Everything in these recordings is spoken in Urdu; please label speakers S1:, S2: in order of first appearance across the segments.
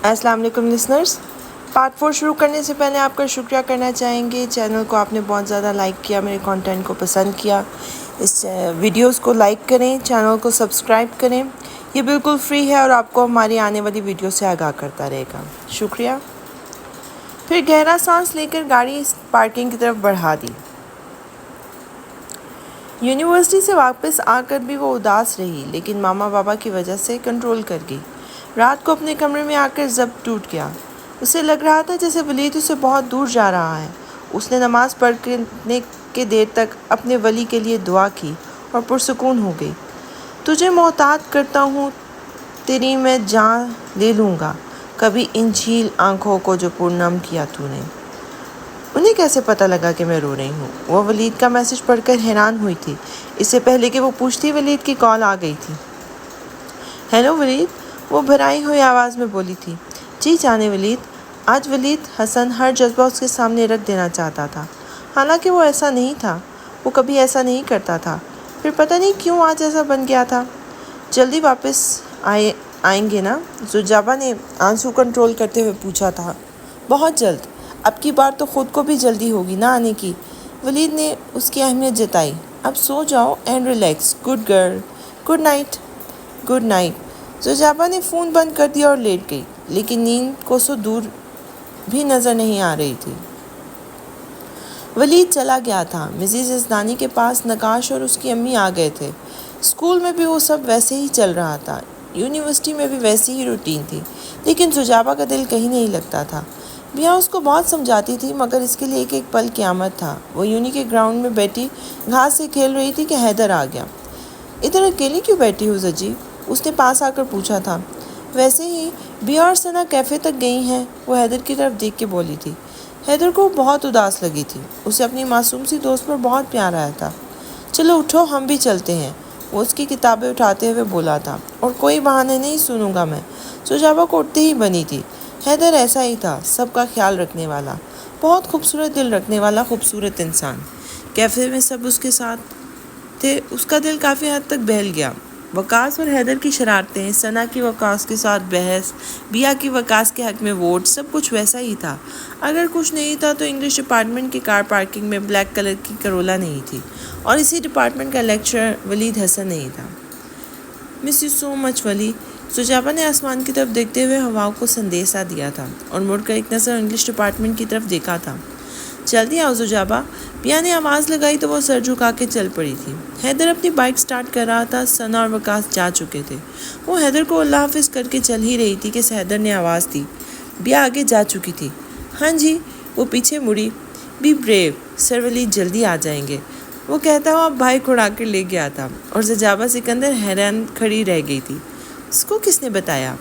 S1: السلام علیکم لسنرز، پارٹ 4 شروع کرنے سے پہلے آپ کا شکریہ کرنا چاہیں گے۔ چینل کو آپ نے بہت زیادہ لائک کیا، میرے کانٹینٹ کو پسند کیا۔ اس ویڈیوز کو لائک کریں، چینل کو سبسکرائب کریں۔ یہ بالکل فری ہے اور آپ کو ہماری آنے والی ویڈیو سے آگاہ کرتا رہے گا۔ شکریہ۔ پھر گہرا سانس لے کر گاڑی پارکنگ کی طرف بڑھا دی۔ یونیورسٹی سے واپس آ کر بھی وہ اداس رہی، لیکن ماما بابا کی وجہ سے کنٹرول کر گئی۔ رات کو اپنے کمرے میں آ کر ضبط ٹوٹ گیا۔ اسے لگ رہا تھا جیسے ولید اسے بہت دور جا رہا ہے۔ اس نے نماز پڑھنے کے دیر تک اپنے ولی کے لیے دعا کی اور پرسکون ہو گئی۔ تجھے محتاط کرتا ہوں، تیری میں جان لے لوں گا، کبھی ان جھیل آنکھوں کو جو پرنم کیا تو نے۔ انہیں کیسے پتہ لگا کہ میں رو رہی ہوں؟ وہ ولید کا میسج پڑھ کر حیران ہوئی تھی۔ اس سے پہلے کہ وہ پوچھتی، ولید کی کال آ گئی تھی۔ ہیلو ولید، وہ بھرائی ہوئی آواز میں بولی تھی۔ جی جانے ولید۔ آج ولید حسن ہر جذبہ اس کے سامنے رکھ دینا چاہتا تھا، حالانکہ وہ ایسا نہیں تھا، وہ کبھی ایسا نہیں کرتا تھا، پھر پتہ نہیں کیوں آج ایسا بن گیا تھا۔ جلدی واپس آئیں گے نا؟ زجابہ نے آنسو کنٹرول کرتے ہوئے پوچھا تھا۔ بہت جلد، اب کی بار تو خود کو بھی جلدی ہوگی نا آنے کی۔ ولید نے اس کی اہمیت جتائی۔ اب سو جاؤ and relax, good girl, good night. Good night. زجابہ نے فون بند کر دیا اور لیٹ گئی، لیکن نیند کو سو دور بھی نظر نہیں آ رہی تھی۔ ولید چلا گیا تھا۔ مسز یزدانی کے پاس نقاش اور اس کی امی آ گئے تھے۔ اسکول میں بھی وہ سب ویسے ہی چل رہا تھا، یونیورسٹی میں بھی ویسی ہی روٹین تھی، لیکن زجابہ کا دل کہیں نہیں لگتا تھا۔ بیا اس کو بہت سمجھاتی تھی، مگر اس کے لیے ایک ایک پل قیامت تھا۔ وہ یونی کے گراؤنڈ میں بیٹھی گھاس سے کھیل رہی تھی کہ حیدر آ گیا۔ ادھر اکیلی کیوں بیٹھی ہو زجی؟ اس نے پاس آ کر پوچھا تھا۔ ویسے ہی بیا اور ثنا کیفے تک گئی ہیں، وہ حیدر کی طرف دیکھ کے بولی تھی۔ حیدر کو بہت اداس لگی تھی، اسے اپنی معصوم سی دوست پر بہت پیار آیا تھا۔ چلو اٹھو، ہم بھی چلتے ہیں، وہ اس کی کتابیں اٹھاتے ہوئے بولا تھا۔ اور کوئی بہانے نہیں سنوں گا میں۔ زجابہ کو اٹھتے ہی بنی تھی۔ حیدر ایسا ہی تھا، سب کا خیال رکھنے والا، بہت خوبصورت دل رکھنے والا خوبصورت انسان۔ کیفے میں سب اس کے ساتھ تھے، اس کا دل کافی حد تک بہل گیا۔ وقاص اور حیدر کی شرارتیں، ثنا کی وقاص کے ساتھ بحث، بیا کی وقاص کے حق میں ووٹ، سب کچھ ویسا ہی تھا۔ اگر کچھ نہیں تھا تو انگلش ڈپارٹمنٹ کی کار پارکنگ میں بلیک کلر کی کرولا نہیں تھی، اور اسی ڈپارٹمنٹ کا لیکچرر ولید حسن نہیں تھا۔ مس یو سو مچ ولی۔ زجابہ نے آسمان کی طرف دیکھتے ہوئے ہواؤں کو سندیسہ دیا تھا اور مڑ کر ایک نظر انگلش ڈپارٹمنٹ کی طرف دیکھا تھا۔ جلدی آؤ زجابہ، بیا نے آواز لگائی تو وہ سر جھکا کے چل پڑی تھی۔ حیدر اپنی بائک سٹارٹ کر رہا تھا، ثنا اور وقاص جا چکے تھے۔ وہ حیدر کو اللہ حافظ کر کے چل ہی رہی تھی کہ حیدر نے آواز دی۔ بیا آگے جا چکی تھی۔ ہاں جی، وہ پیچھے مڑی۔ بی بریو، سر ولید جلدی آ جائیں گے، وہ کہتا ہوا بھائی اڑا کر لے گیا تھا، اور زجابہ سکندر حیران کھڑی رہ گئی تھی۔ اس کو کس نے بتایا؟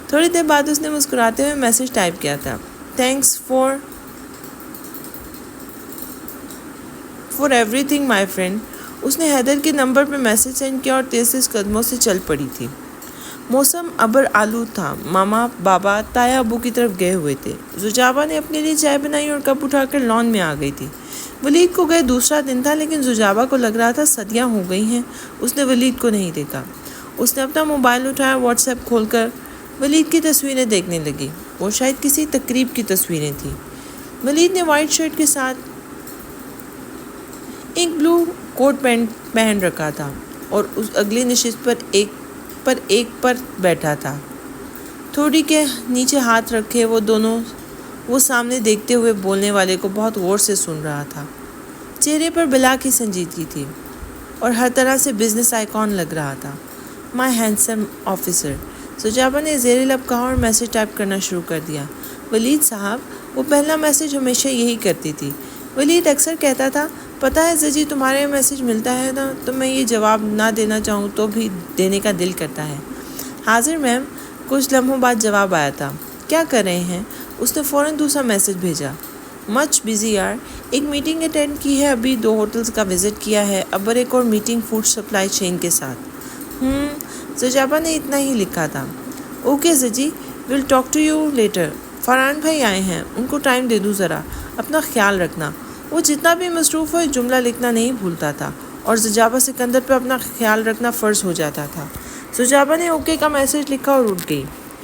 S1: تھوڑی دیر بعد اس نے مسکراتے ہوئے میسج ٹائپ کیا تھا۔ Thanks for everything my friend. اس نے حیدر کے نمبر پہ میسج سینڈ کیا اور تیز تیز قدموں سے چل پڑی تھی۔ موسم ابر آلود تھا۔ ماما بابا تایا ابو کی طرف گئے ہوئے تھے۔ زجابہ نے اپنے لیے چائے بنائی اور کپ اٹھا کر لان میں آ گئی تھی۔ ولید کو گئے دوسرا دن تھا، لیکن زجابہ کو لگ رہا تھا صدیاں ہو گئی ہیں، اس نے ولید کو نہیں دیکھا۔ اس نے اپنا موبائل اٹھایا، واٹس ایپ کھول کر ولید کی تصویریں دیکھنے لگی۔ وہ شاید کسی تقریب کی تصویریں تھیں۔ ولید نے وائٹ شرٹ کے ساتھ ایک بلو کوٹ پینٹ پہن رکھا تھا اور اس اگلی نشست پر ایک پر بیٹھا تھا، تھوڑی کے نیچے ہاتھ رکھے۔ وہ سامنے دیکھتے ہوئے بولنے والے کو بہت غور سے سن رہا تھا۔ چہرے پر بلا کی سنجیدگی تھی اور ہر طرح سے بزنس آئیکن لگ رہا تھا۔ مائی ہینڈسم آفیسر، زجابہ نے زیر لب کہا اور میسج ٹائپ کرنا شروع کر دیا۔ ولید صاحب، وہ پہلا میسج ہمیشہ یہی کرتی تھی۔ ولید اکثر کہتا تھا، پتہ ہے زجی، تمہارے میسج ملتا ہے نا تو میں یہ جواب نہ دینا چاہوں تو بھی دینے کا دل کرتا ہے۔ حاضر میم۔ کچھ لمحوں بعد جواب آیا تھا۔ کیا کر رہے ہیں؟ اس نے فوراً دوسرا میسج بھیجا۔ مچ بزی یار، ایک میٹنگ اٹینڈ کی ہے، ابھی 2 ہوٹلز کا وزٹ کیا ہے، ابر ایک اور میٹنگ فوڈ سپلائی چین کے ساتھ۔ زجابہ نے اتنا ہی لکھا تھا۔ اوکے زجی، will talk to you later. Farhan بھائی آئے ہیں، ان کو ٹائم دے دوں ذرا، اپنا خیال رکھنا۔ وہ جتنا بھی مصروف ہو جملہ لکھنا نہیں بھولتا تھا، اور زجابہ سکندر پہ اپنا خیال رکھنا فرض ہو جاتا تھا۔ زجابہ نے اوکے کا میسج لکھا اور اٹھ گئی۔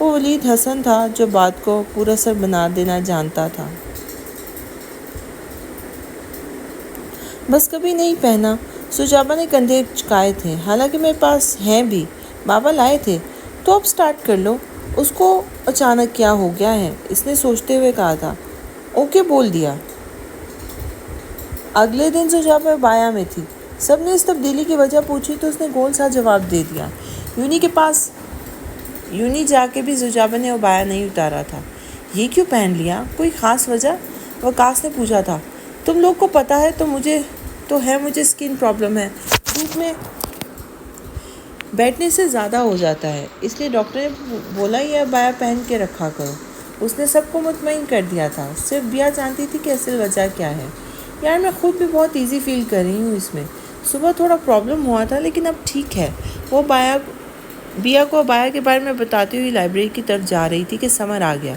S1: وہ ولید حسن تھا جو بات کو پورا سر بنا دینا جانتا تھا۔ بس کبھی نہیں پہنا۔ سجابہ نے کندھے چکائے تھے۔ حالانکہ میرے پاس ہیں بھی، بابا لائے تھے۔ تو اب سٹارٹ کر لو۔ اس کو اچانک کیا ہو گیا ہے، اس نے سوچتے ہوئے کہا تھا۔ اوکے بول دیا۔ اگلے دن سجابہ بایا میں تھی۔ سب نے اس تبدیلی کی وجہ پوچھی تو اس نے گول سا جواب دے دیا۔ یونی جا کے بھی سجابہ نے بایا نہیں اتارا تھا۔ یہ کیوں پہن لیا؟ کوئی خاص وجہ؟ وقاص نے پوچھا تھا۔ تم لوگ کو پتہ ہے مجھے اسکن پرابلم ہے، دھوپ میں بیٹھنے سے زیادہ ہو جاتا ہے، اس لیے ڈاکٹر نے بولا یہ ابایا پہن کے رکھا کرو۔ اس نے سب کو مطمئن کر دیا تھا۔ صرف بیا جانتی تھی کہ اصل وجہ کیا ہے۔ یار میں خود بھی بہت ایزی فیل کر رہی ہوں اس میں۔ صبح تھوڑا پرابلم ہوا تھا لیکن اب ٹھیک ہے۔ وہ بیا کو ابایا کے بارے میں بتاتی ہوئی لائبریری کی طرف جا رہی تھی کہ سمر آ گیا۔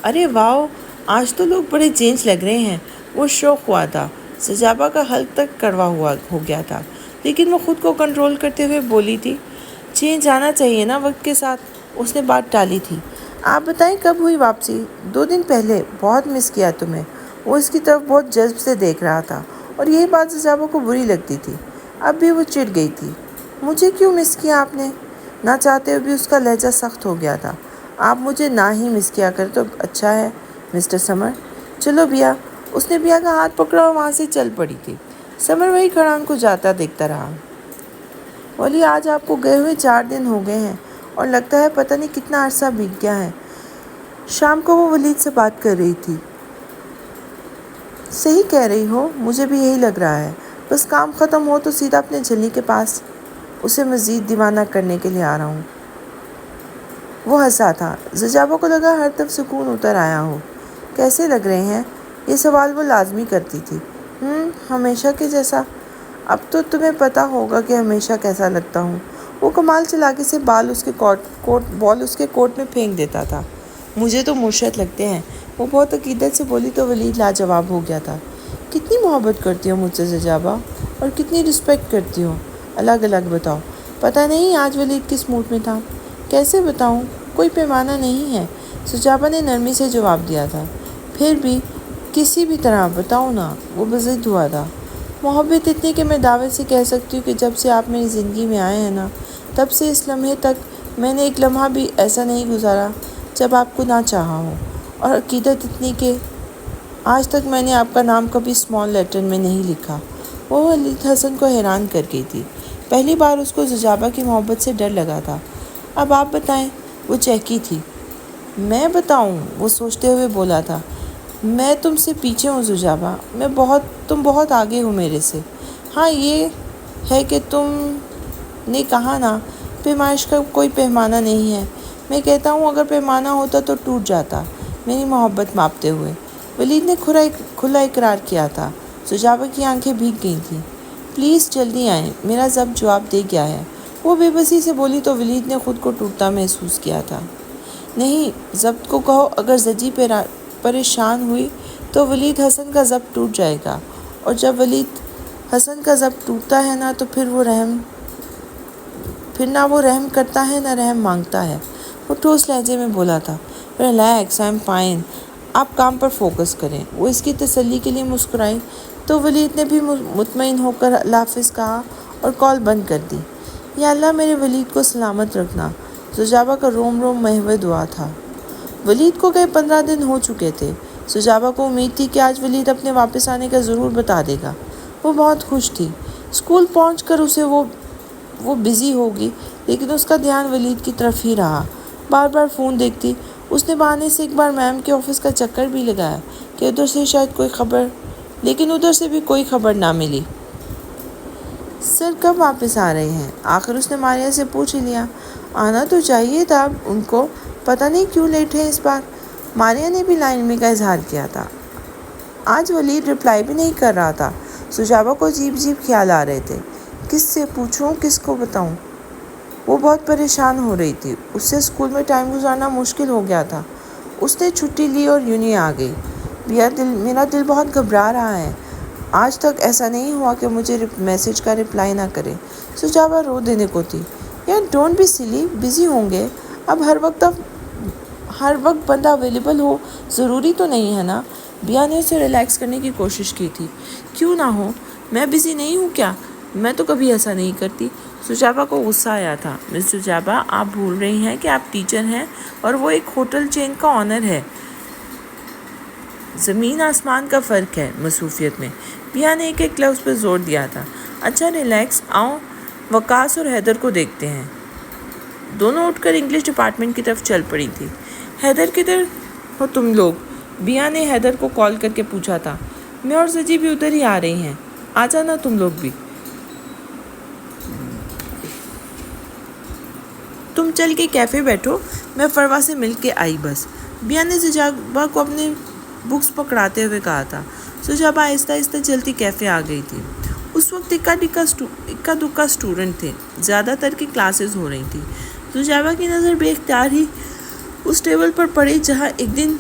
S1: ارے واو، آج تو لوگ بڑے چینج لگ رہے ہیں۔ وہ شوق ہوا تھا۔ سجابہ کا حلق تک کڑوا ہو گیا تھا، لیکن وہ خود کو کنٹرول کرتے ہوئے بولی تھی، چینج آنا چاہیے نا وقت کے ساتھ۔ اس نے بات ٹالی تھی۔ آپ بتائیں کب ہوئی واپسی؟ 2 دن پہلے۔ بہت مس کیا تمہیں۔ وہ اس کی طرف بہت جذب سے دیکھ رہا تھا اور یہی بات سجابہ کو بری لگتی تھی۔ اب بھی وہ چڑ گئی تھی۔ مجھے کیوں مس کیا آپ نے؟ نہ چاہتے ہوئے بھی اس کا لہجہ سخت ہو گیا تھا۔ آپ مجھے نہ ہی مس کیا کرے تو اچھا ہے مسٹر سمر۔ چلو بیا۔ اس نے بیا کا ہاتھ پکڑا اور وہاں سے چل پڑی تھی۔ سمر وہی کھڑا ان کو جاتا دیکھتا رہا۔ ولی آج آپ کو گئے ہوئے 4 دن ہو گئے ہیں اور لگتا ہے پتہ نہیں کتنا عرصہ بیت گیا ہے۔ شام کو وہ ولید سے بات کر رہی تھی۔ صحیح کہہ رہی ہو، مجھے بھی یہی لگ رہا ہے۔ بس کام ختم ہو تو سیدھا اپنے جھلی کے پاس اسے مزید دیوانہ کرنے کے لیے آ رہا ہوں۔ وہ ہنسا تھا۔ سجابہ کو لگا ہر طرف سکون اتر آیا ہو۔ کیسے لگ رہے ہیں؟ یہ سوال وہ لازمی کرتی تھی۔ ہمیشہ کے جیسا۔ اب تو تمہیں پتہ ہوگا کہ ہمیشہ کیسا لگتا ہوں۔ وہ کمال چلاکی سے بال اس کے کوٹ میں پھینک دیتا تھا۔ مجھے تو مرشد لگتے ہیں۔ وہ بہت عقیدت سے بولی تو ولید لاجواب ہو گیا تھا۔ کتنی محبت کرتی ہو مجھ سے سجابہ، اور کتنی رسپیکٹ کرتی ہو؟ الگ الگ بتاؤ۔ پتہ نہیں آج ولید کس موڈ میں تھا۔ کیسے بتاؤں؟ کوئی پیمانہ نہیں ہے، سجابہ نے نرمی سے جواب دیا تھا۔ پھر بھی کسی بھی طرح بتاؤ نا۔ وہ بضد ہوا تھا۔ محبت اتنی کہ میں دعوے سے کہہ سکتی ہوں کہ جب سے آپ میری زندگی میں آئے ہیں نا، تب سے اس لمحے تک میں نے ایک لمحہ بھی ایسا نہیں گزارا جب آپ کو نہ چاہا ہو۔ اور عقیدت اتنی کہ آج تک میں نے آپ کا نام کبھی اسمال لیٹر میں نہیں لکھا۔ وہ ولید حسن کو حیران کر گئی تھی۔ پہلی بار اس کو سجابہ کی محبت سے ڈر لگا تھا۔ اب آپ بتائیں۔ وہ چہکی تھی۔ میں بتاؤں؟ وہ سوچتے ہوئے بولا تھا۔ میں تم سے پیچھے ہوں سجابہ، تم بہت آگے ہو میرے سے۔ ہاں یہ ہے کہ تم نے کہا نا، پیمائش کا کوئی پیمانہ نہیں ہے۔ میں کہتا ہوں اگر پیمانہ ہوتا تو ٹوٹ جاتا، میری محبت ماپتے ہوئے۔ ولید نے کھلا اقرار کیا تھا۔ سجابہ کی آنکھیں بھیگ گئی تھیں۔ پلیز جلدی آئیں، میرا ضبط جواب دے گیا ہے۔ وہ بے بسی سے بولی تو ولید نے خود کو ٹوٹتا محسوس کیا تھا۔ نہیں، ضبط کو کہو اگر زجی پریشان ہوئی تو ولید حسن کا ضبط ٹوٹ جائے گا، اور جب ولید حسن کا ضبط ٹوٹتا ہے نا تو پھر نہ وہ رحم کرتا ہے نہ رحم مانگتا ہے۔ وہ ٹھوس لہجے میں بولا تھا۔ ریلیکس، آئی ایم فائن، آپ کام پر فوکس کریں۔ وہ اس کی تسلی کے لیے مسکرائی تو ولید نے بھی مطمئن ہو کر اللہ حافظ کہا اور کال بند کر دی۔ یا اللہ میرے ولید کو سلامت رکھنا۔ سجابہ کا روم مہوے دعا تھا۔ ولید کو گئے 15 دن ہو چکے تھے۔ سجابہ کو امید تھی کہ آج ولید اپنے واپس آنے کا ضرور بتا دے گا۔ وہ بہت خوش تھی۔ اسکول پہنچ کر اسے وہ بزی ہوگی، لیکن اس کا دھیان ولید کی طرف ہی رہا۔ بار بار فون دیکھتی۔ اس نے بہانے سے ایک بار میم کے آفس کا چکر بھی لگایا کہ ادھر سے شاید کوئی خبر، لیکن ادھر سے بھی کوئی خبر نہ ملی۔ سر کب واپس آ رہے ہیں؟ آخر اس نے ماریا سے پوچھ لیا۔ آنا تو چاہیے تھا ان کو، پتہ نہیں کیوں لیٹ ہے اس بار۔ ماریا نے بھی لائنمی کا اظہار کیا تھا۔ آج ولید رپلائی بھی نہیں کر رہا تھا۔ سجابہ کو عجیب خیال آ رہے تھے۔ کس سے پوچھوں، کس کو بتاؤں؟ وہ بہت پریشان ہو رہی تھی۔ اس سے اسکول میں ٹائم گزارنا مشکل ہو گیا تھا۔ اس نے چھٹی لی اور یونی آ گئی۔ میرا دل بہت گھبرا رہا ہے۔ آج تک ایسا نہیں ہوا کہ مجھے میسج کا رپلائی نہ کرے۔ سجابہ رو دینے کو تھی۔ یار ڈونٹ بی سلی، بزی ہوں گے، اب ہر وقت ہر وقت بندہ اویلیبل ہو ضروری تو نہیں ہے نا۔ بیا نے اسے ریلیکس کرنے کی کوشش کی تھی۔ کیوں نہ ہو، میں بزی نہیں ہوں کیا؟ میں تو کبھی ایسا نہیں کرتی۔ سجابا کو غصہ آیا تھا۔ مس سجابا، آپ بھول رہی ہیں کہ آپ ٹیچر ہیں اور وہ ایک ہوٹل چین کا آنر ہے۔ زمین آسمان کا فرق ہے مصروفیت میں۔ بیا نے ایک لفظ پر زور دیا تھا۔ اچھا ریلیکس، آؤ وقاص اور حیدر کو دیکھتے ہیں۔ دونوں اٹھ کر انگلش ڈپارٹمنٹ کی طرف چل پڑی تھی۔ حیدر کدھر ہو تم لوگ؟ بیا نے حیدر کو کال کر کے پوچھا تھا۔ میں اور زجی بھی ادھر ہی آ رہی ہیں، آ جانا تم لوگ بھی۔ تم چل کے کیفے بیٹھو، میں فروا سے مل کے آئی بس۔ بیا نے سجابا کو اپنے بکس پکڑاتے ہوئے کہا تھا۔ سجابا آہستہ آہستہ چلتی کیفے آ گئی تھی۔ اس وقت اکا دکا اسٹوڈنٹ تھے، زیادہ تر کی کلاسز ہو رہی تھی۔ سجابا کی نظر بے اختیار ہی اس ٹیبل پر پڑی جہاں ایک دن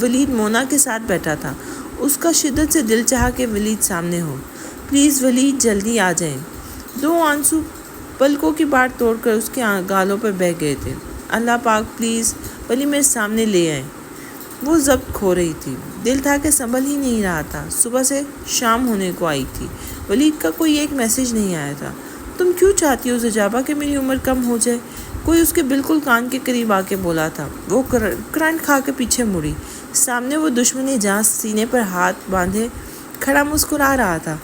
S1: ولید مونا کے ساتھ بیٹھا تھا۔ اس کا شدت سے دل چاہا کہ ولید سامنے ہو۔ پلیز ولید، جلدی آ جائیں۔ دو آنسو پلکوں کی باڑ توڑ کر اس کے گالوں پر بہہ گئے تھے۔ اللہ پاک پلیز ولی میرے سامنے لے آئیں۔ وہ ضبط کھو رہی تھی، دل تھا کہ سنبھل ہی نہیں رہا تھا۔ صبح سے شام ہونے کو آئی تھی، ولید کا کوئی ایک میسج نہیں آیا تھا۔ تم کیوں چاہتی ہو سجابا کہ میری عمر کم ہو جائے؟ کوئی اس کے بالکل کان کے قریب آ کے بولا تھا۔ وہ کرنٹ کھا کے پیچھے مڑی۔ سامنے وہ دشمن جاں سینے پر ہاتھ باندھے کھڑا مسکرا رہا تھا۔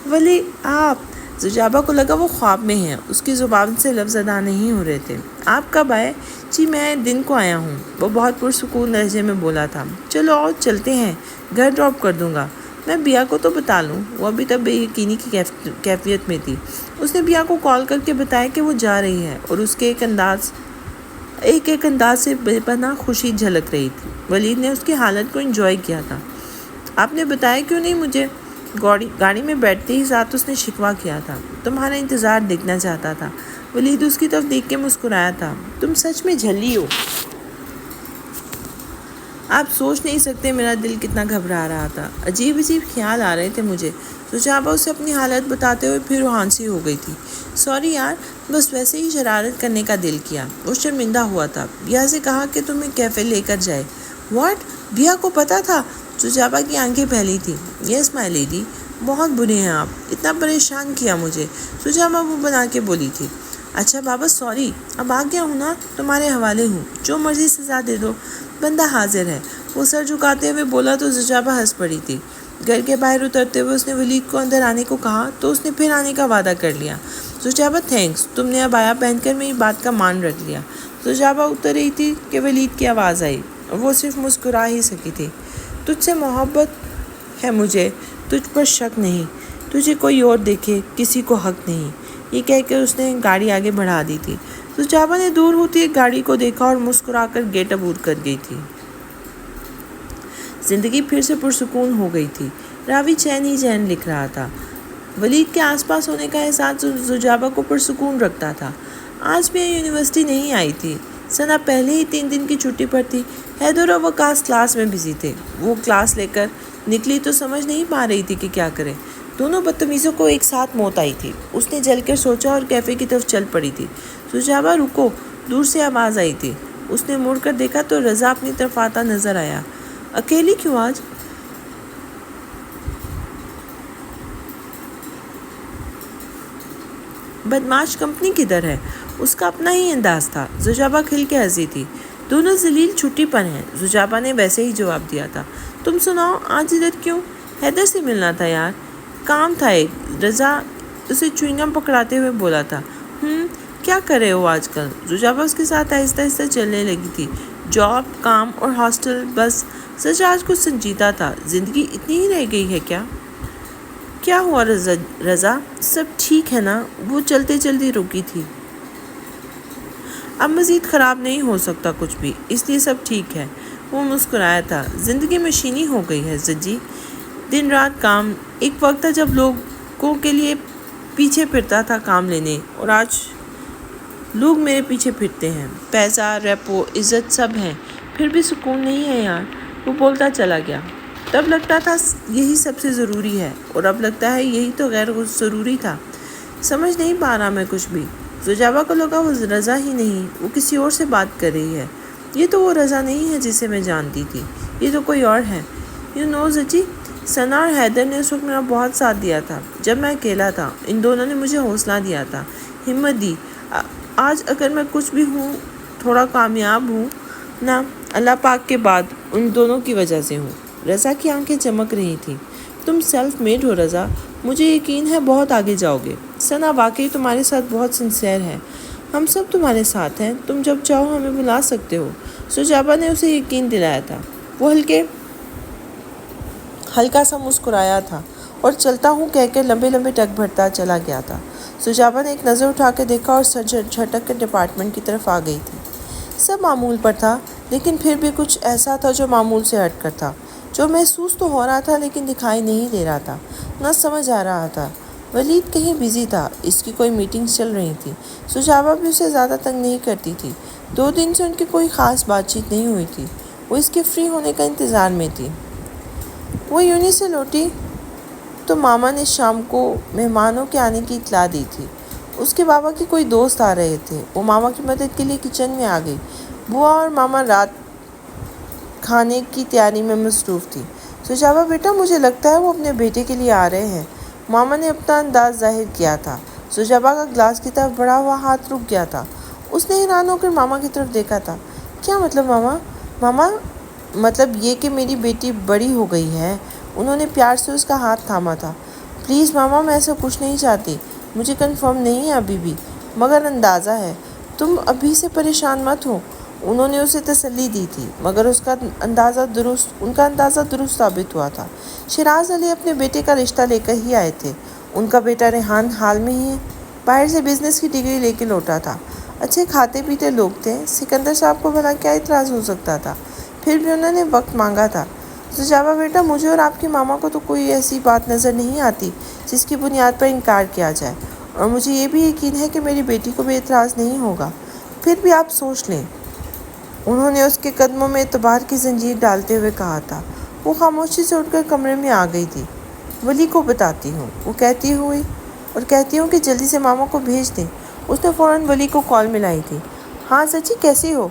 S1: ولی آپ، سجابا کو لگا وہ خواب میں ہیں، اس کی زبان سے لفظ ادا نہیں ہو رہے تھے۔ آپ کب آئے؟ جی میں دن کو آیا ہوں، وہ بہت پرسکون لہجے میں بولا تھا۔ چلو آؤ چلتے ہیں، گھر ڈراپ کر دوں گا۔ میں بیا کو تو بتا لوں، وہ ابھی تک بے یقینی کی کیفیت میں تھی۔ اس نے بیا کو کال کر کے بتایا کہ وہ جا رہی ہے اور اس کے ایک انداز سے بے پناہ خوشی جھلک رہی تھی۔ ولید نے اس کی حالت کو انجوائے کیا تھا۔ آپ نے بتایا کیوں نہیں مجھے؟ گاڑی میں بیٹھتے ہی ساتھ اس نے شکوہ کیا تھا۔ تمہارا انتظار دیکھنا چاہتا تھا۔ ولید اس کی طرف دیکھ کے مسکرایا تھا۔ تم سچ میں جھلی ہو، آپ سوچ نہیں سکتے میرا دل کتنا گھبرا رہا تھا۔ عجیب خیال آ رہے تھے مجھے۔ سجابا اسے اپنی حالت بتاتے ہوئے پھر ہانسی ہو گئی تھی۔ سوری یار، بس ویسے ہی شرارت کرنے کا دل کیا۔ وہ شرمندہ ہوا تھا۔ بیا سے کہا کہ تمہیں کیفے لے کر جائے۔ واٹ؟ بیا کو پتا تھا؟ سجابا کی آنکھیں پھیلی تھی۔ یس مائی لیڈی، بہت برے ہیں آپ، اتنا پریشان کیا مجھے، سجابا وہ بنا کے بولی تھی۔ اچھا بابا سوری، اب آ گیا ہوں نا، تمہارے حوالے ہوں، جو مرضی سزا دے دو، بندہ حاضر ہے۔ وہ سر جھکاتے ہوئے بولا تو سجابا ہنس پڑی تھی۔ گھر کے باہر اترتے ہوئے اس نے ولید کو اندر آنے کو کہا تو اس نے پھر آنے کا وعدہ کر لیا۔ سجابا تھینکس، تم نے عبایا پہن کر میری بات کا مان رکھ لیا۔ سجابا اتر رہی تھی کہ ولید کی آواز آئی اور وہ صرف مسکرا ہی سکی تھی۔ تجھ سے محبت ہے مجھے، تجھ پر شک نہیں، تجھے کوئی اور دیکھے کسی کو حق نہیں، یہ کہہ کر اس نے گاڑی آگے بڑھا دی تھی۔ سجابا نے دور ہوتی ایک گاڑی کو دیکھا اور مسکرا کر گیٹ عبور کر گئی تھی۔ زندگی پھر سے پرسکون ہو گئی تھی۔ راوی چین ہی چین لکھ رہا تھا۔ ولید کے آس پاس ہونے کا احساس سجابا کو پرسکون رکھتا تھا۔ آج بھی یونیورسٹی نہیں آئی تھی۔ ثنا پہلے ہی 3 دن کی چھٹی پر تھی۔ حیدر اور وقاص کلاس میں بزی تھے۔ وہ کلاس لے کر نکلی تو سمجھ نہیں پا رہی تھی کہ کیا کرے۔ دونوں بدتمیزوں کو ایک ساتھ موت آئی تھی۔ اس نے جل کر سوچا اور کیفے کی طرف چل پڑی تھی۔ سجابا رکو، دور سے آواز آئی تھی۔ اس نے مڑ کر دیکھا تو رضا اپنی طرف آتا نظر آیا۔ اکیلی کیوں آج؟ بدماش کمپنی کدھر ہے؟ اس کا اپنا ہی انداز تھا۔ سجابا کھل کے ہنسی تھی۔ دونوں ذلیل چھٹی پر ہیں، سجابا نے ویسے ہی جواب دیا تھا۔ تم سناؤ، آج ادھر کیوں؟ حیدر سے ملنا تھا یار، کام تھا ایک، رضا اسے چوئنگم پکڑاتے ہوئے بولا تھا۔ کیا کر رہے ہو آج کل؟ سجابا اس کے ساتھ آہستہ آہستہ چلنے لگی تھی۔ جاب، کام اور ہاسٹل، بس۔ سچ آج کچھ سنجیدہ تھا۔ زندگی اتنی ہی رہ گئی ہے کیا؟ کیا ہوا رضا؟ سب ٹھیک ہے نا؟ وہ چلتے چلتے رکی تھی۔ اب مزید خراب نہیں ہو سکتا کچھ بھی، اس لیے سب ٹھیک ہے۔ وہ مسکرایا تھا۔ زندگی مشینی ہو گئی ہے زجی، دن رات کام۔ ایک وقت تھا جب لوگوں کے لیے پیچھے پھرتا تھا کام لینے، اور آج لوگ میرے پیچھے پھرتے ہیں۔ پیسہ، ریپو، عزت سب ہیں، پھر بھی سکون نہیں ہے یار۔ وہ بولتا چلا گیا۔ تب لگتا تھا یہی سب سے ضروری ہے، اور اب لگتا ہے یہی تو غیر ضروری تھا۔ سمجھ نہیں پا رہا میں کچھ بھی۔ سجابا کو لگا وہ رضا ہی نہیں، وہ کسی اور سے بات کر رہی ہے۔ یہ تو وہ رضا نہیں ہے جسے میں جانتی تھی، یہ تو کوئی اور ہے۔ زچی، ثنا اور حیدر نے اس وقت میرا بہت ساتھ دیا تھا جب میں اکیلا تھا۔ ان دونوں نے مجھے حوصلہ دیا تھا، ہمت دی۔ آج اگر میں کچھ بھی ہوں، تھوڑا کامیاب ہوں نا، اللہ پاک کے بعد ان دونوں کی وجہ سے ہوں۔ رضا کی آنکھیں چمک رہی تھیں۔ تم سیلف میڈ ہو رضا، مجھے یقین ہے بہت آگے جاؤ گے۔ ثنا واقعی تمہارے ساتھ بہت سنسیئر ہے۔ ہم سب تمہارے ساتھ ہیں، تم جب چاہو ہمیں بلا سکتے ہو۔ سجابہ نے اسے یقین دلایا تھا۔ وہ ہلکا سا مسکرایا تھا اور چلتا ہوں کہہ کے لمبے لمبے ٹک بھرتا چلا گیا تھا۔ سجابہ نے ایک نظر اٹھا کے دیکھا اور سر جھٹک کے ڈپارٹمنٹ کی طرف آ گئی تھی۔ سب معمول پر تھا، لیکن پھر بھی کچھ ایسا تھا جو معمول سے ہٹ کر تھا، جو محسوس تو ہو رہا تھا لیکن دکھائی نہیں دے رہا تھا، نہ سمجھ آ رہا تھا۔ ولید کہیں بزی تھا، اس کی کوئی میٹنگز چل رہی تھی۔ سجابہ بھی اسے زیادہ تنگ نہیں کرتی تھی۔ 2 دن سے ان کی کوئی خاص بات چیت نہیں ہوئی تھی۔ وہ اس کے فری ہونے کا انتظار میں تھی۔ وہ یونی سے لوٹی تو ماما نے شام کو مہمانوں کے آنے کی اطلاع دی تھی۔ اس کے بابا کے کوئی دوست آ رہے تھے۔ وہ ماما کی مدد کے لیے کچن میں آ گئی۔ بوا اور ماما رات کھانے کی تیاری میں مصروف تھی۔ سجابہ بیٹا، مجھے لگتا ہے وہ اپنے بیٹے کے لیے آ رہے ہیں۔ ماما نے اپنا انداز ظاہر کیا تھا۔ سجابہ کا گلاس کی طرف بڑھا ہوا ہاتھ رک گیا تھا۔ اس نے حیران ہو کر ماما کی طرف دیکھا تھا۔ کیا مطلب ماما؟ ماما، مطلب یہ کہ میری بیٹی بڑی ہو گئی ہے۔ انہوں نے پیار سے اس کا ہاتھ تھاما تھا۔ پلیز ماما، میں ایسا کچھ نہیں چاہتی، مجھے کنفرم نہیں ہے ابھی بھی، مگر اندازہ ہے۔ تم ابھی سے پریشان مت ہو۔ انہوں نے اسے تسلی دی تھی، مگر ان کا اندازہ درست ثابت ہوا تھا۔ شیراز علی اپنے بیٹے کا رشتہ لے کر ہی آئے تھے۔ ان کا بیٹا ریحان حال میں ہی باہر سے بزنس کی ڈگری لے کے لوٹا تھا۔ اچھے کھاتے پیتے لوگ تھے۔ سکندر صاحب کو بھلا کیا اعتراض ہو سکتا تھا؟ پھر بھی انہوں نے وقت مانگا تھا۔ سجابہ بیٹا، مجھے اور آپ کی ماما کو تو کوئی ایسی بات نظر نہیں آتی جس کی بنیاد پر انکار کیا جائے، اور مجھے یہ بھی یقین ہے کہ میری بیٹی کو بھی اعتراض نہیں ہوگا۔ پھر بھی آپ سوچ لیں۔ انہوں نے اس کے قدموں میں اعتبار کی زنجیر ڈالتے ہوئے کہا تھا۔ وہ خاموشی سے اٹھ کر کمرے میں آ گئی تھی۔ ولی کو بتاتی ہوں، وہ کہتی ہوں کہ جلدی سے ماما کو بھیج دیں۔ اس نے فوراً ولی کو کال ملائی تھی۔ ہاں سچی، کیسی ہو؟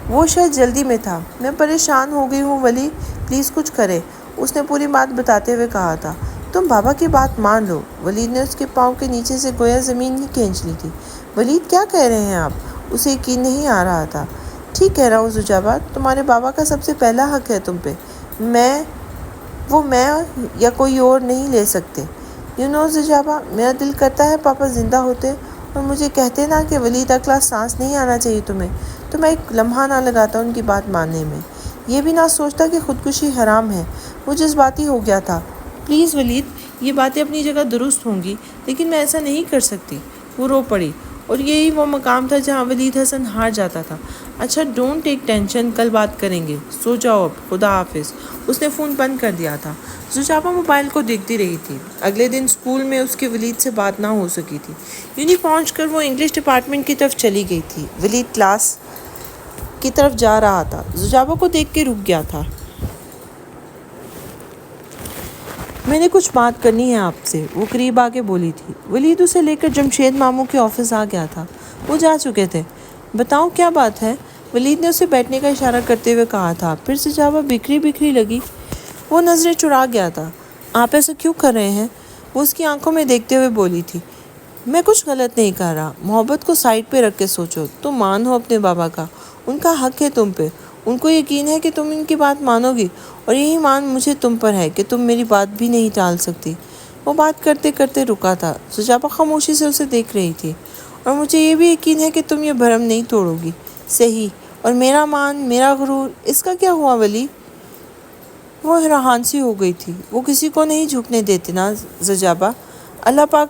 S1: وہ شاید جلدی میں تھا۔ میں پریشان ہو گئی ہوں ولی، پلیز کچھ کرے، اس نے پوری بات بتاتے ہوئے کہا تھا۔ تم بابا کی بات مان لو۔ ولید نے اس کے پاؤں کے نیچے سے گویا زمین ہی کھینچ لی تھی۔ ولید، کیا کہہ رہے ہیں آپ؟ اسے یقین نہیں آ رہا تھا۔ ٹھیک کہہ رہا ہوں سجابہ، تمہارے بابا کا سب سے پہلا حق ہے تم پہ، وہ میں یا کوئی اور نہیں لے سکتے۔ سجابہ، میرا دل کرتا ہے پاپا زندہ ہوتے اور مجھے کہتے نا کہ ولید اگلا سانس نہیں آنا چاہیے تمہیں، تو میں ایک لمحہ نہ لگاتا ان کی بات ماننے میں، یہ بھی نہ سوچتا کہ خودکشی حرام ہے۔ وہ جذباتی ہو گیا تھا۔ پلیز ولید، یہ باتیں اپنی جگہ درست ہوں گی، لیکن میں ایسا نہیں کر سکتی۔ وہ رو پڑی، اور یہی وہ مقام تھا جہاں ولید حسن ہار جاتا تھا۔ اچھا، ڈونٹ ٹیک ٹینشن، کل بات کریں گے، سو جاؤ اب، خدا حافظ۔ اس نے فون بند کر دیا تھا۔ سجابہ موبائل کو دیکھتی رہی تھی۔ اگلے دن اسکول میں اس کی ولید سے بات نہ ہو سکی تھی۔ یونی پہنچ کر وہ انگلش ڈپارٹمنٹ کی طرف چلی گئی تھی۔ ولید کلاس کی طرف جا رہا تھا، سجابہ کو دیکھ کے رک گیا تھا۔ میں نے کچھ بات کرنی ہے آپ سے، وہ قریب آ کے بولی تھی۔ ولید اسے لے کر جمشید ماموں کے آفس آ گیا تھا۔ وہ جا چکے تھے۔ بتاؤ کیا بات ہے؟ ولید نے اسے بیٹھنے کا اشارہ کرتے ہوئے کہا تھا۔ پھر سجابہ بکھری لگی۔ وہ نظریں چرا گیا تھا۔ آپ ایسا کیوں کر رہے ہیں؟ وہ اس کی آنکھوں میں دیکھتے ہوئے بولی تھی۔ میں کچھ غلط نہیں کر رہا۔ محبت کو سائڈ پہ رکھ کے سوچو۔ تم مان ہو اپنے بابا کا، ان کا حق ہے تم پہ۔ ان کو یقین ہے کہ تم ان کی بات مانو گی، اور یہی مان مجھے تم پر ہے کہ تم میری بات بھی نہیں ٹال سکتی۔ وہ بات کرتے کرتے رکا تھا۔ سجابہ خاموشی سے اسے دیکھ رہی تھی۔ اور مجھے یہ بھی یقین ہے کہ تم یہ بھرم نہیں توڑو گی۔ صحیح، اور میرا مان، میرا غرور، اس کا کیا ہوا ولی؟ وہ حیران سی ہو گئی تھی۔ وہ کسی کو نہیں جھکنے دیتے نا سجابہ، اللہ پاک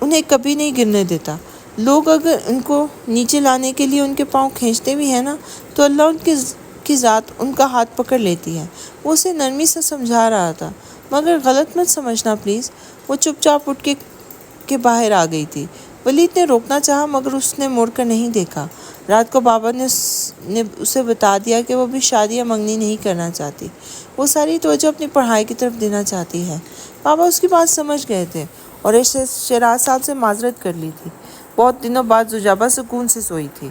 S1: انہیں کبھی نہیں گرنے دیتا۔ لوگ اگر ان کو نیچے لانے کے لیے ان کے پاؤں کھینچتے بھی ہیں نا، تو اللہ ان کی ذات ان کا ہاتھ پکڑ لیتی ہے۔ وہ اسے نرمی سے سمجھا رہا تھا، مگر غلط مت سمجھنا پلیز۔ وہ چپ چاپ اٹھ کے باہر آ گئی تھی۔ ولید نے روکنا چاہا، مگر اس نے مڑ کر نہیں دیکھا۔ رات کو بابا نے اسے بتا دیا کہ وہ بھی شادی یا منگنی نہیں کرنا چاہتی۔ وہ ساری توجہ اپنی پڑھائی کی طرف دینا چاہتی ہے۔ بابا اس کی بات سمجھ گئے تھے اور شیراز صاحب سے معذرت کر لی تھی۔ بہت دنوں بعد سجابہ سکون سے سوئی تھی۔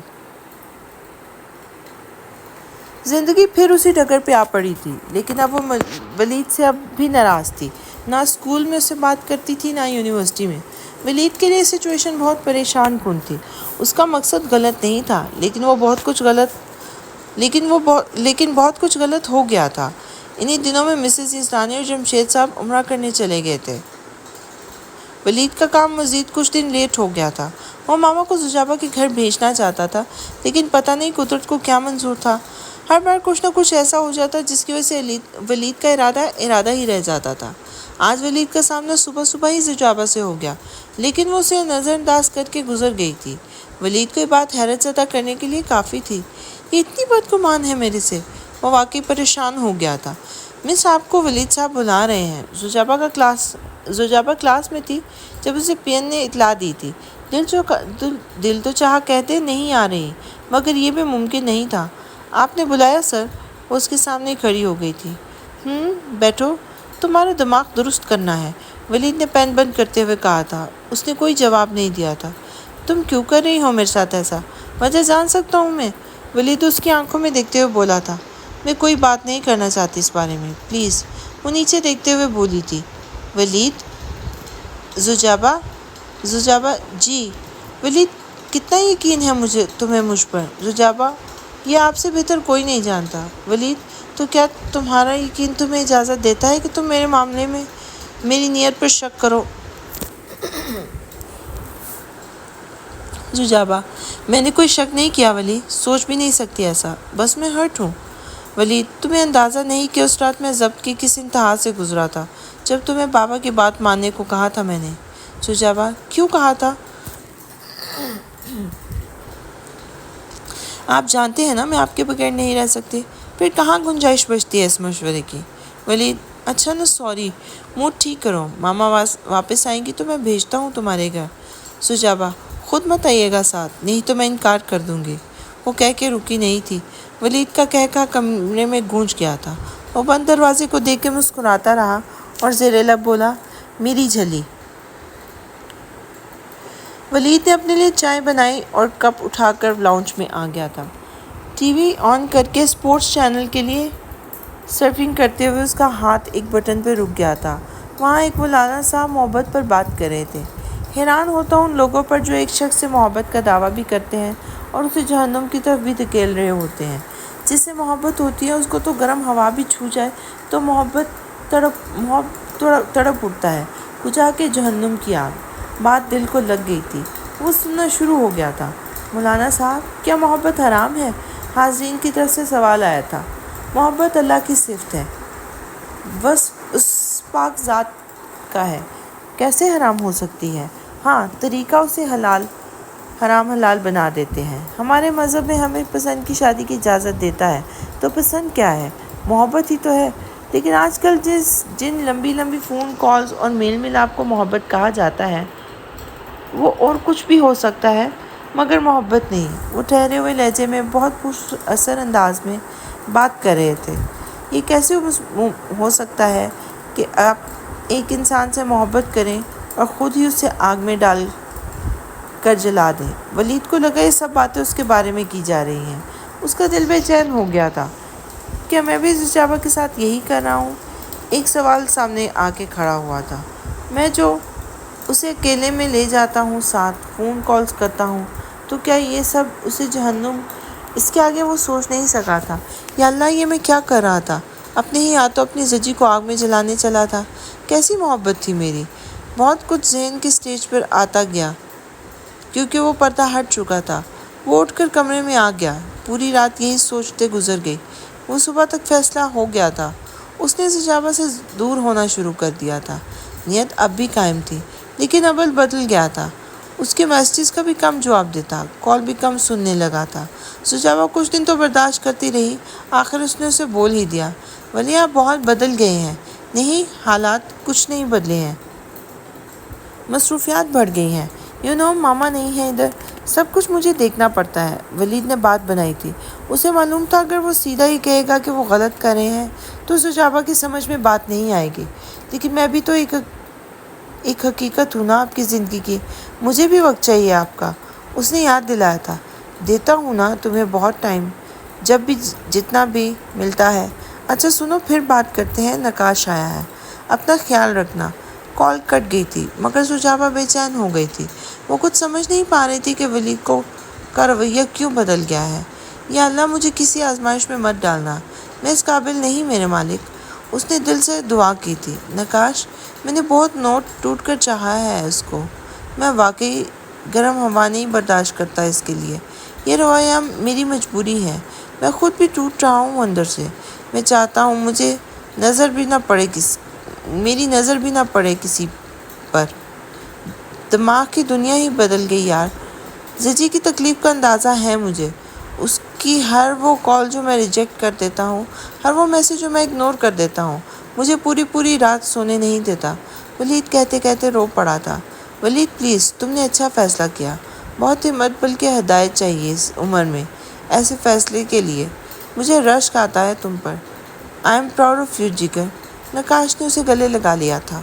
S1: زندگی پھر اسی ڈگر پہ آ پڑی تھی، لیکن اب وہ ولید سے اب بھی ناراض تھی۔ نہ اسکول میں اس سے بات کرتی تھی، نہ یونیورسٹی میں۔ ولید کے لیے سچویشن بہت پریشان کن تھی۔ اس کا مقصد غلط نہیں تھا، لیکن بہت کچھ غلط ہو گیا تھا۔ انہی دنوں میں مسز یزدانی اور جمشید صاحب عمرہ کرنے چلے گئے تھے۔ ولید کا کام مزید کچھ دن لیٹ ہو گیا تھا۔ وہ ماما کو زجابہ کے گھر بھیجنا چاہتا تھا، لیکن پتہ نہیں قدرت کو کیا منظور تھا۔ ہر بار کچھ نہ کچھ ایسا ہو جاتا جس کی وجہ سے ولید کا ارادہ ہی رہ جاتا تھا۔ آج ولید کا سامنا صبح ہی زجابہ سے ہو گیا، لیکن وہ اسے نظر انداز کر کے گزر گئی تھی۔ ولید کو یہ بات حیرت زدہ کرنے کے لیے کافی تھی۔ یہ اتنی بدگمان ہے میرے سے۔ وہ واقعی پریشان ہو گیا تھا۔ مس آپ کو ولید صاحب بلا رہے ہیں۔ زجابہ کلاس میں تھی جب اسے پین نے اطلاع دی تھی۔ دل تو چاہا کہتے نہیں آ رہی، مگر یہ بھی ممکن نہیں تھا۔ آپ نے بلایا سر؟ وہ اس کے سامنے کھڑی ہو گئی تھی۔ بیٹھو، تمہارا دماغ درست کرنا ہے، ولید نے پین بند کرتے ہوئے کہا تھا۔ اس نے کوئی جواب نہیں دیا تھا۔ تم کیوں کر رہی ہو میرے ساتھ ایسا؟ وجہ جان سکتا ہوں میں؟ ولید اس کی آنکھوں میں دیکھتے ہوئے بولا تھا۔ میں کوئی بات نہیں کرنا چاہتی اس بارے میں، پلیز۔ وہ نیچے دیکھتے ہوئے بولی تھی۔ ولید؟ زجابہ جی۔ ولید، کتنا یقین ہے تمہیں مجھ پر؟ زجابہ، یہ آپ سے بہتر کوئی نہیں جانتا۔ ولید، تو کیا تمہارا یقین تمہیں اجازت دیتا ہے کہ تم میرے معاملے میں میری نیت پر شک کرو؟ زجابہ، میں نے کوئی شک نہیں کیا ولید، سوچ بھی نہیں سکتی ایسا، بس میں ہرٹ ہوں۔ ولید، تمہیں اندازہ نہیں کہ اس رات میں ضبط کی کس انتہا سے گزرا تھا جب تمہیں بابا کی بات ماننے کو کہا تھا میں نے۔ زجابہ، کیوں کہا تھا؟ آپ جانتے ہیں نا میں آپ کے بغیر نہیں رہ سکتی، پھر کہاں گنجائش بچتی ہے اس مشورے کی؟ ولید، اچھا نا سوری، موڈ ٹھیک کرو، ماما واپس آئیں گی تو میں بھیجتا ہوں تمہارے گھر۔ زجابہ، خود مت آئیے گا ساتھ، نہیں تو میں انکار کر دوں گی۔ وہ کہہ کے رکی نہیں تھی۔ ولید کا کہا کمرے میں گونج گیا تھا۔ وہ بند دروازے کو دیکھ کے مسکراتا رہا اور زیر لب بولا، میری جھلی۔ ولید نے اپنے لیے چائے بنائی اور کپ اٹھا کر لاؤنج میں آ گیا تھا۔ ٹی وی آن کر کے اسپورٹس چینل کے لیے سرفنگ کرتے ہوئے اس کا ہاتھ ایک بٹن پہ رک گیا تھا۔ وہاں ایک مولانا صاحب محبت پر بات کر رہے تھے۔ حیران ہوتا ہوں ان لوگوں پر جو ایک شخص سے محبت کا دعویٰ بھی کرتے ہیں اور اسے جہنم کی طرف بھی دھکیل رہے ہوتے ہیں۔ جس سے محبت ہوتی ہے اس کو تو گرم ہوا بھی چھو جائے تو محبت تڑپ اٹھتا ہے، بجھا کے جہنم کی آگ۔ بات دل کو لگ گئی تھی۔ وہ سننا شروع ہو گیا تھا۔ مولانا صاحب، کیا محبت حرام ہے؟ حاضرین کی طرف سے سوال آیا تھا۔ محبت اللہ کی صفت ہے، بس اس پاک ذات کا ہے، کیسے حرام ہو سکتی ہے؟ ہاں، طریقہ اسے حرام حلال بنا دیتے ہیں۔ ہمارے مذہب میں ہمیں پسند کی شادی کی اجازت دیتا ہے، تو پسند کیا ہے؟ محبت ہی تو ہے۔ لیکن آج کل جن لمبی فون کالز اور میل ملاپ کو محبت کہا جاتا ہے، وہ اور کچھ بھی ہو سکتا ہے مگر محبت نہیں۔ وہ ٹھہرے ہوئے لہجے میں بہت پُر اثر انداز میں بات کر رہے تھے۔ یہ کیسے ہو سکتا ہے کہ آپ ایک انسان سے محبت کریں اور خود ہی اسے آگ میں ڈال کر جلا دیں؟ ولید کو لگا یہ سب باتیں اس کے بارے میں کی جا رہی ہیں۔ اس کا دل بے چین ہو گیا تھا۔ کیا میں بھی زجابہ کے ساتھ یہی کر رہا ہوں؟ ایک سوال سامنے آ کے کھڑا ہوا تھا۔ میں جو اسے اکیلے میں لے جاتا ہوں، ساتھ فون کالز کرتا ہوں، تو کیا یہ سب اسے جہنم؟ اس کے آگے وہ سوچ نہیں سکا تھا۔ یا اللہ، یہ میں کیا کر رہا تھا؟ اپنے ہی ہاتھوں اپنی زجی کو آگ میں جلانے چلا تھا۔ کیسی محبت تھی میری؟ بہت کچھ ذہن کے سٹیج پر آتا گیا کیونکہ وہ پردہ ہٹ چکا تھا۔ وہ اٹھ کر کمرے میں آ گیا۔ پوری رات یہی سوچتے گزر گئی۔ وہ صبح تک فیصلہ ہو گیا تھا۔ اس نے زجابہ سے دور ہونا شروع کر دیا تھا۔ نیت اب بھی قائم تھی، لیکن عمل بدل گیا تھا۔ اس کے میسیجز کا بھی کم جواب دیتا، کال بھی کم سننے لگا تھا۔ زجابہ کچھ دن تو برداشت کرتی رہی، آخر اس نے اسے بول ہی دیا، ولی آپ بہت بدل گئے ہیں۔ نہیں، حالات کچھ نہیں بدلے ہیں، مصروفیات بڑھ گئی ہیں۔ ماما نہیں ہے ادھر، سب کچھ مجھے دیکھنا پڑتا ہے۔ ولید نے بات بنائی تھی۔ اسے معلوم تھا اگر وہ سیدھا ہی کہے گا کہ وہ غلط کر رہے ہیں تو زجابہ کی سمجھ میں بات نہیں آئے گی۔ لیکن میں بھی تو ایک حقیقت ہوں نا آپ کی زندگی کی، مجھے بھی وقت چاہیے آپ کا۔ اس نے یاد دلایا تھا۔ دیتا ہوں نا تمہیں بہت ٹائم، جب بھی جتنا بھی ملتا ہے۔ اچھا سنو، پھر بات کرتے ہیں، نقاش آیا ہے، اپنا خیال رکھنا۔ کال کٹ گئی تھی مگر سجاپا بے چین ہو گئی تھی۔ وہ کچھ سمجھ نہیں پا رہی تھی کہ ولید کا رویہ کیوں بدل گیا ہے۔ یا اللہ، مجھے کسی آزمائش میں مت ڈالنا، میں اس قابل نہیں میرے مالک۔ اس نے دل سے دعا کی تھی۔ نقاش، میں نے بہت ٹوٹ کر چاہا ہے اس کو، میں واقعی گرم ہوا نہیں برداشت کرتا اس کے لیے۔ یہ رویہ میری مجبوری ہے، میں خود بھی ٹوٹ رہا ہوں اندر سے۔ میں چاہتا ہوں میری نظر بھی نہ پڑے کسی پر۔ دماغ کی دنیا ہی بدل گئی یار۔ زجی کی تکلیف کا اندازہ ہے مجھے، اس کی ہر وہ کال جو میں ریجیکٹ کر دیتا ہوں، ہر وہ میسیج جو میں اگنور کر دیتا ہوں، مجھے پوری رات سونے نہیں دیتا۔ ولید کہتے کہتے رو پڑا تھا۔ ولید پلیز، تم نے اچھا فیصلہ کیا، بہت ہمت بلکہ ہدایت چاہیے اس عمر میں ایسے فیصلے کے لیے۔ مجھے رشک آتا ہے تم پر۔ I am proud of you جگر۔ نقاش نے اسے گلے لگا لیا تھا۔